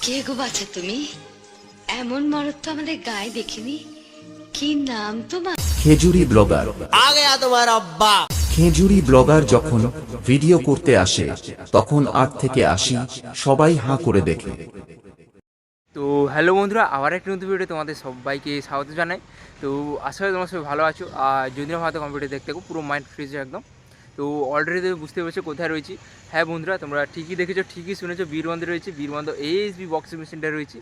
কে গো বাছা তুমি? এমন মরদ তো আমাদের গায়ে দেখিনি। কি নাম তোমার? খেজুরি ব্লগার। आ गया तुम्हारा अब्बा। খেজুরি ব্লগার যখন ভিডিও করতে আসে তখন 8 থেকে 80 সবাই হাঁ করে দেখে। তো হ্যালো বন্ধুরা, আবার একটা নতুন ভিডিও তোমাদের সবাইকে স্বাগত জানাই। তো আশা করি তোমরা সবাই ভালো আছো। আর যদি না হয়তো কম্পিউটার দেখতে থাকো, পুরো মাইন্ড ফ্রেশ একদম। তো অলরেডি তুমি বুঝতে পেরেছো কোথায় রয়েছি। হ্যাঁ বন্ধুরা, তোমরা ঠিকই দেখেছো, ঠিকই শুনেছো, বীরবন্ধে রয়েছে। বীরবন্ধ এএসবি বক্সিং সেন্টার রয়েছে।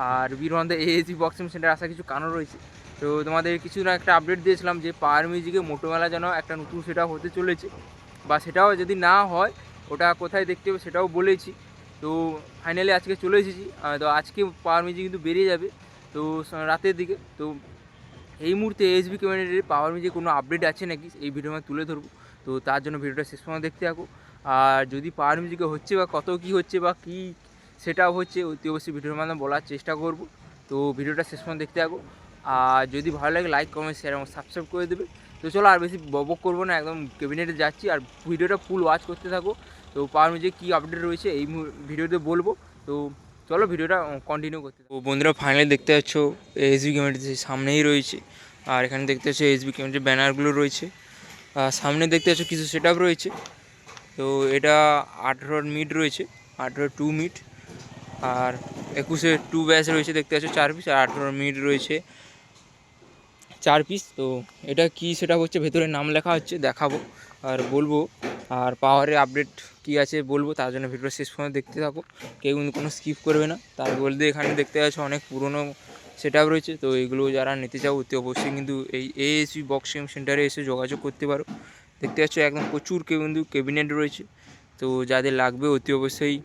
আর বীরবন্ধ এএসবি বক্সিং সেন্টার আসা কিছু কারণ রয়েছে। তো তোমাদের কিছু না একটা আপডেট দিয়েছিলাম যে পাওয়ার মিউজিকে মোটো মেলা যেন একটা নতুন সেটা হতে চলেছে, বা সেটাও যদি না হয় ওটা কোথায় দেখতে হবে সেটাও বলেছি। তো ফাইনালি আজকে চলে এসেছি। তো আজকে পাওয়ার মিউজিক কিন্তু বেরিয়ে যাবে তো রাতের দিকে। তো এই মুহূর্তে এসবি কমিউনিটির পাওয়ার মিউজিক কোনো আপডেট আছে নাকি এই ভিডিও আমি তুলে ধরবো। তো তার জন্য ভিডিওটা শেষ পর্যন্ত দেখতে থাকো। আর যদি পাওয়ার মিউজিকে হচ্ছে বা কত কী হচ্ছে বা কী সেটাও হচ্ছে অতি অবশ্যই ভিডিওর মাধ্যমে বলার চেষ্টা করব। তো ভিডিওটা শেষ পর্যন্ত দেখতে থাকো। আর যদি ভালো লাগে লাইক কমেন্ট শেয়ার এবং সাবস্ক্রাইব করে দেবে। তো চলো আর বেশি বক করবো না, একদম ক্যাবিনেটে যাচ্ছি আর ভিডিওটা ফুল ওয়াচ করতে থাকো। তো পাওয়ার মিউজিক কী আপডেট রয়েছে এই ভিডিওতে বলবো। তো চলো ভিডিওটা কন্টিনিউ করতে থাকো। বন্ধুরা ফাইনালি দেখতে পাচ্ছ এসবি কমিউনিটির সামনেই রয়েছে। আর এখানে দেখতে পাচ্ছ এসবি কমিউনিটির ব্যানারগুলো রয়েছে। আর সামনে দেখতে পাচ্ছ কিছু সেট আপ রয়েছে। তো এটা 18 মিড রয়েছে, 18 2 মিড। আর 21-এ 2 ব্যাচ রয়েছে, দেখতে পাচ্ছ 4 পিস। আর 18 মিড রয়েছে 4 পিস। তো এটা কি সেটা হচ্ছে ভেতরে নাম লেখা হচ্ছে, দেখাবো আর বলবো। আর পাওয়ারের আপডেট কি আছে বলবো, তার জন্য ভিডিও শেষ পর্যন্ত দেখতে থাকো, কেউ কিন্তু কোনো স্কিপ করবে না। তার বলতে এখানে দেখতে পাচ্ছ অনেক পুরনো সেট আপ রয়েছে। তো এগুলো যারা নিতে চাও অতি অবশ্যই কিন্তু এই এএসবি বক্সিং সেন্টারে এসে যোগাযোগ করতে পারো। দেখতে পাচ্ছ একদম প্রচুর কিন্তু ক্যাবিনেট রয়েছে। তো যাদের লাগবে অতি অবশ্যই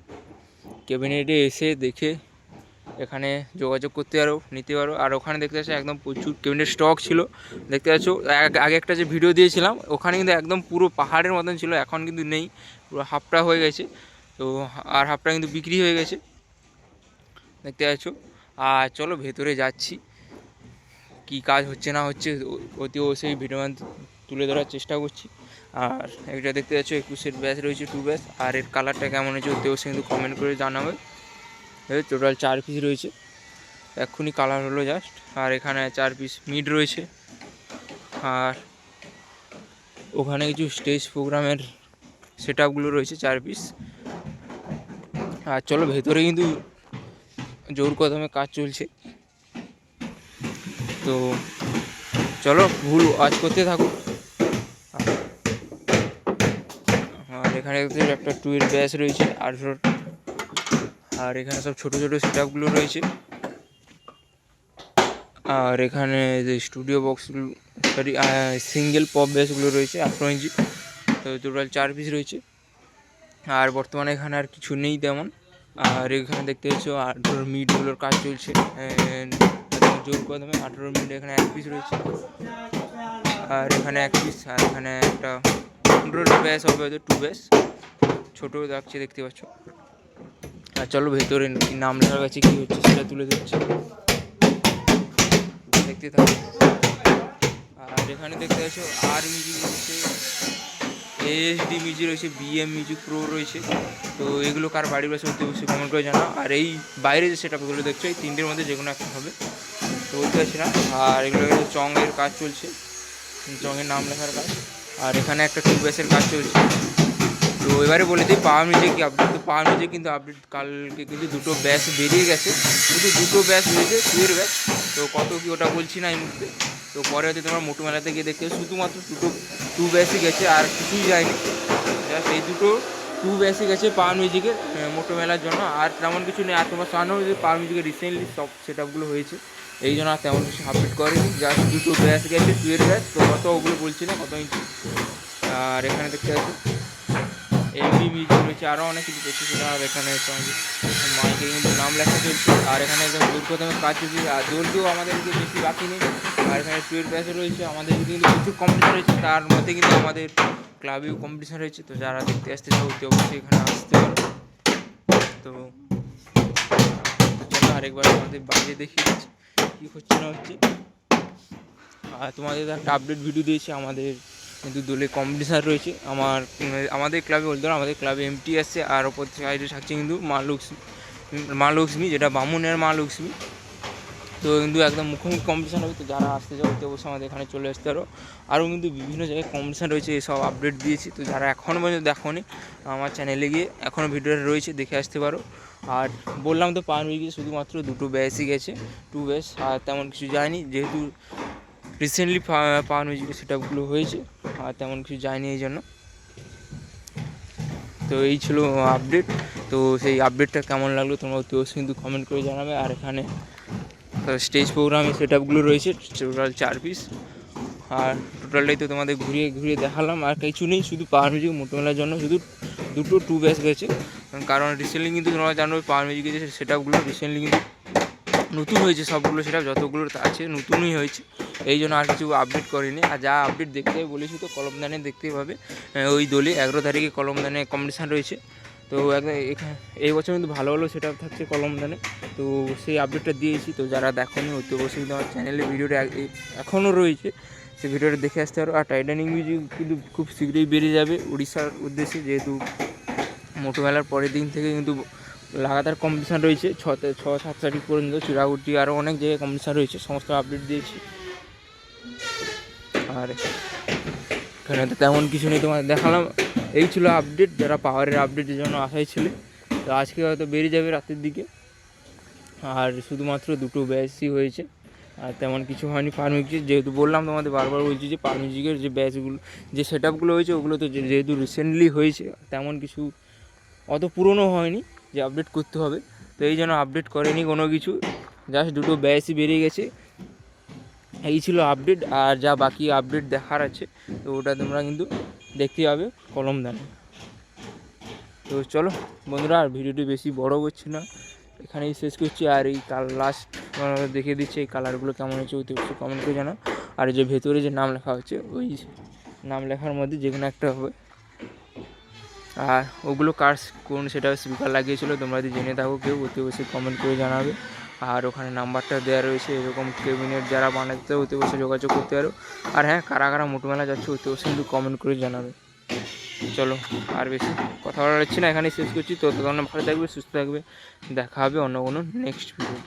ক্যাবিনেটে এসে দেখে এখানে যোগাযোগ করতে পারো, নিতে পারো। আর ওখানে দেখতে পাচ্ছ একদম প্রচুর ক্যাবিনেট স্টক ছিল। দেখতে পাচ্ছ আগে একটা যে ভিডিও দিয়েছিলাম ওখানে কিন্তু একদম পুরো পাহাড়ের মতন ছিল, এখন কিন্তু নেই, পুরো হাফটা হয়ে গেছে। তো আর হাফটা কিন্তু বিক্রি হয়ে গেছে, দেখতে পাচ্ছ। আর চলো ভেতরে যাচ্ছি, কি কাজ হচ্ছে না হচ্ছে অতি অবশ্যই ভিডিও তুলে ধরার চেষ্টা করছি। আর এটা দেখতে পাচ্ছ 21-এর ব্যাচ রয়েছে 2 ব্যাচ। আর এর কালারটা কেমন হয়েছে অতি অবশ্যই কিন্তু কমেন্ট করে জানাবে। টোটাল 4 পিস রয়েছে, এক্ষুনি কালার হলো জাস্ট। আর এখানে 4 পিস মিড রয়েছে। আর ওখানে কিছু স্টেজ প্রোগ্রামের সেট আপগুলো রয়েছে 4 পিস। আর চলো ভেতরে কিন্তু জোর কদমে কাজ চলছে। তো চলো ভুল ওয়াচ করতে থাকো। আর এখানে একটা 2-এর ব্যাচ রয়েছে 18। আর এখানে সব ছোটো ছোটো সেট আপগুলো রয়েছে। আর এখানে যে স্টুডিও বক্সগুলো, সরি সিঙ্গেল পপ ব্যাসগুলো রয়েছে 18 ইঞ্চি। তো টোটাল 4 পিস রয়েছে। আর বর্তমানে এখানে আর কিছু নেই তেমন। আর এখানে দেখতে পাচ্ছ 18 মিডগুলোর কাজ চলছে জোর কদমে। 18 মিড এখানে 1 পিস রয়েছে। আর এখানে 1 পিস। আর এখানে একটা 15 ব্যাস হবে, হয়তো 2 ব্যাস, ছোটো লাগছে দেখতে পাচ্ছ। আর চলো ভেতরে কি নাম লেখার কাছে কী হচ্ছে সেটা তুলে ধরছি, দেখতে থাকো। আর এখানে দেখতে পাচ্ছ আর মিউজিক রয়েছে, এএসডি মিউজিক রয়েছে, বিএম মিউজিক প্রো রয়েছে। তো এগুলো কার বাড়ির বাসে অতি অবশ্যই কমেন্ট করে জানাও। আর এই বাইরে যে সেট আপগুলো দেখছো এই 3টের মধ্যে যে কোনো একটা হবে, তো বলতে পারছি না। আর এগুলো চঙের কাজ চলছে, চঙের নাম লেখার কাজ। আর এখানে একটা 2 ব্যাসের কাজ চলছে। তো এবারে বলে দিই পাওয়ার মিউজিক কি আপডেট। তো পাওয়ার মিউজিক কিন্তু আপডেট কালকে কিন্তু 2টো ব্যাচ বেরিয়ে গেছে, কিন্তু 2টো ব্যাচ রয়েছে 2-এর ব্যাচ। তো কত কি ওটা বলছি না এই মুহূর্তে। তো পরে হয়তো তোমরা মোটো মেলাতে গিয়ে দেখতে শুধুমাত্র 2 ব্যাচই গেছে, আর কিছুই যায়নি। জাস্ট এই 2 ব্যাচই গেছে পাওয়ার মিউজিকের মোটো মেলার জন্য, আর তেমন কিছু নেই। আর তোমার জানো যে পাওয়ার মিউজিকের রিসেন্টলি সব সেট আপগুলো হয়েছে, এই জন্য আর তেমন কিছু আপডেট করেনি। জাস্ট 2টো ব্যাচ গেছে 2-এর ব্যাচ। তো কত ওগুলো বলছি না, কত ইঞ্চি। আর এখানে দেখতে পাচ্ছি এমবি মিউজিক রয়েছে, আরও অনেক কিছু দেখছি সেটা। আর এখানে মাইকে কিন্তু নাম লেখা চলছে। আর এখানে একদম জোর প্রথমে কাজ চলছে। আর জোরকেও আমাদেরকে বেশি বাকি নেই। আর এখানে 2-এর ব্যাচও রয়েছে, আমাদের কিন্তু প্রচুর কম্পিটিশন রয়েছে, তার মধ্যে কিন্তু আমাদের ক্লাবেও কম্পিটিশন রয়েছে। তো যারা দেখতে আসতে চাও অতি অবশ্যই এখানে আসতে পারো। তো চলো আরেকবার আমাদের বাইরে দেখিয়ে দিচ্ছি কী হচ্ছে না হচ্ছে। আর তোমাদের একটা আপডেট ভিডিও দিয়েছি, আমাদের কিন্তু দোলে কম্পিটিশান রয়েছে। আমাদের ক্লাবে বলতে পারো, আমাদের ক্লাবে এমটি আসছে। আর ওপর সাইডে থাকছে কিন্তু মা মা লক্ষ্মী, যেটা বামুনের মা লক্ষ্মী। তো কিন্তু একদম মুখোমুখি কম্পিটিশান হবে, তো যারা আসতে চাও অতি অবশ্যই আমাদের এখানে চলে আসতে পারো। আরও কিন্তু বিভিন্ন জায়গায় কম্পিটিশান রয়েছে, এসব আপডেট দিয়েছি। তো যারা এখনও পর্যন্ত দেখোনি আমার চ্যানেলে গিয়ে এখনও ভিডিওটা রয়েছে, দেখে আসতে পারো। আর বললাম তো পার উইকে শুধুমাত্র 2টো ব্যাচই গেছে, 2 ব্যাচ, আর তেমন কিছু যায়নি, যেহেতু রিসেন্টলি পাওয়ার মিউজিকের সেটআপগুলো হয়েছে, আর তেমন কিছু যায়নি এই জন্য। তো এই ছিল আপডেট। তো সেই আপডেটটা কেমন লাগলো তোমরা অতি অবশ্যই কিন্তু কমেন্ট করে জানাবে। আর এখানে স্টেজ প্রোগ্রামে সেটআপগুলো রয়েছে টোটাল 4 পিস, আর টোটালটাই তো তোমাদের ঘুরিয়ে ঘুরিয়ে দেখালাম। আর কিছু নেই, শুধু পাওয়ার মিউজিক মোটোমেলার জন্য শুধু 2 ব্যাচ গেছে। কারণ রিসেন্টলি কিন্তু তোমরা জানবে পাওয়ার মিউজিকের যে সেটআপগুলো রিসেন্টলি কিন্তু নতুন হয়েছে, সবগুলো সেটআপ যতগুলো আছে নতুনই হয়েছে, এই জন্য আর কিছু আপডেট করেনি। আর যা আপডেট দেখতে বলেছি তো কলমদানে দেখতেই পাবে, ওই দোলে 11 তারিখে কলমদানে কম্পিটিশান রয়েছে। তো একদম এই বছর কিন্তু ভালো ভালো সেটআপ থাকছে কলমদানে, তো সেই আপডেটটা দিয়েছি। তো যারা দেখোনি অতি অবশ্যই কিন্তু আমার চ্যানেলে ভিডিওটা এখনও রয়েছে, সেই ভিডিওটা দেখে আসতে পারো। আর টাইটানিক মিউজিক কিন্তু খুব শীঘ্রই বেরিয়ে যাবে উড়িষ্যার উদ্দেশ্যে, যেহেতু মোটোমেলার পরের দিন থেকে কিন্তু লাগাতার কম্পিটিশান রয়েছে 6-7 তারিখ পর্যন্ত। চিরাগুটি আরও অনেক জায়গায় কম্পিটিশান রয়েছে, সমস্ত আপডেট দিয়েছি। আর এখানে তো তেমন কিছু নেই, তোমাদের দেখালাম। এই ছিল আপডেট, যারা পাওয়ারের আপডেটের জন্য আশায় ছিলে। তো আজকে হয়তো বেরিয়ে যাবে রাতের দিকে। আর শুধুমাত্র 2টো ব্যাচই হয়েছে, আর তেমন কিছু হয়নি পাওয়ার মিউজিক। যেহেতু বললাম তোমাদের বারবার বলছি যে পাওয়ার মিউজিকের যে ব্যাচগুলো, যে সেটআপগুলো হয়েছে ওগুলো তো যেহেতু রিসেন্টলি হয়েছে, তেমন কিছু অত পুরনো হয়নি যে আপডেট করতে হবে। তো এই জন্য আপডেট করেনি কোনো কিছু, জাস্ট 2টো ব্যাচই বেরিয়ে গেছে। এই ছিল আপডেট। আর যা বাকি আপডেট দেখার আছে তো ওটা তোমরা কিন্তু দেখতে পাবে কলমদানে। তো চলো বন্ধুরা, আর ভিডিওটি বেশি বড় করছি না, এখানেই শেষ করছি। আর এই লাস্ট দেখিয়ে দিচ্ছি এই কালারগুলো কেমন হয়েছে অতি অবশ্যই কমেন্ট করে জানাও। আর যে ভেতরে যে নাম লেখা হচ্ছে ওই নাম লেখার মধ্যে যে কোনো একটা হবে। আর ওগুলো কার কোন সেটা স্পিকার লাগিয়েছিল তোমরা যদি জেনে থাকো কেউ অতি অবশ্যই কমেন্ট করে জানাবে। আর ওখানে নাম্বারটা দেওয়া রয়েছে, এরকম ক্যাবিনেট যারা বানাতে অতি অবশ্যই যোগাযোগ করতে পারো। আর হ্যাঁ, কারা কারা মোটোমেলা যাচ্ছে অতি অবশ্যই কিন্তু কমেন্ট করে জানাবে। চলো আর বেশি কথা বলা যাচ্ছি না, এখানেই শেষ করছি। তো ততক্ষণ ভালো থাকবে, সুস্থ থাকবে, দেখা হবে অন্য কোনো নেক্সট ভিডিও।